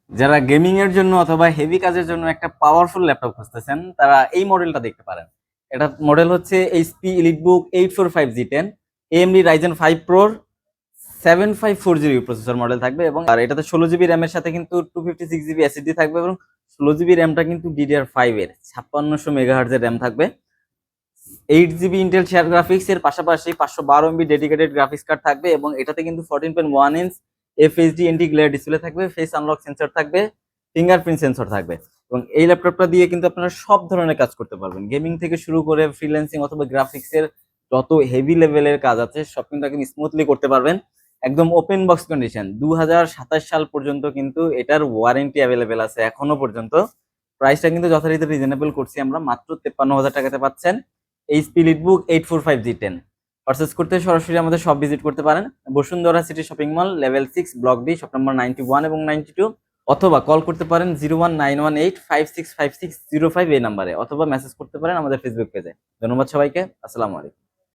যারা গেমিং এর জন্য অথবা হেভি কাজের জন্য একটা পাওয়ারফুল ল্যাপটপ খুঁজতেছেন তারা এই মডেলটা দেখতে পারেন। এটা মডেল হচ্ছে HP EliteBook 845G10, AMD Ryzen 5 প্রোর 7540 processor model থাকবে, এবং আর এটাতে 16 জিবি র্যামের সাথে কিন্তু 256 জিবি এসএসডি থাকবে, এবং 16 জিবি র্যামটা কিন্তু DDR5 এর 5600 মেগাহার্জ এর র্যাম থাকবে। 8 জিবি ইন্টেল শেয়ার গ্রাফিক্স এর পাশাপাশি 512 MB ডেডিকেটেড গ্রাফিক্স কার্ড থাকবে, এবং এটাতে কিন্তু 14.1 inch FHD anti glare display থাকবে, ফেস আনলক সেন্সর থাকবে, ফিঙ্গারপ্রিন্ট সেন্সর থাকবে। এবং এই ল্যাপটপটা দিয়ে কিন্তু আপনারা সব ধরনের কাজ করতে পারবেন, গেমিং থেকে শুরু করে ফ্রিল্যান্সিং অথবা গ্রাফিক্সের যত হেভি লেভেলের কাজ আছে সব কিন্তু একদম স্মুথলি করতে পারবেন। একদম ওপেন বক্স কন্ডিশন, 2027 সাল পর্যন্ত কিন্তু এটার ওয়ারেন্টি অ্যাভেলেবেল আছে এখনো পর্যন্ত। প্রাইসটা কিন্তু যথারীতি রিজনেবল করছি আমরা, মাত্র 53,000 টাকাতে পাচ্ছেন এইচপি এলিটবুক 845G10। পারচেস করতে সরাসরি আমাদের শপ ভিজিট করতে পারেন, Bashundhara city shopping mall, level 6, block D, shop number 91 এবং 92, অথবা কল করতে পারেন 01918565605 এই নাম্বারে, অথবা মেসেজ করতে পারেন আমাদের ফেসবুক পেজে। ধন্যবাদ সবাইকে, আসসালামু আলাইকুম।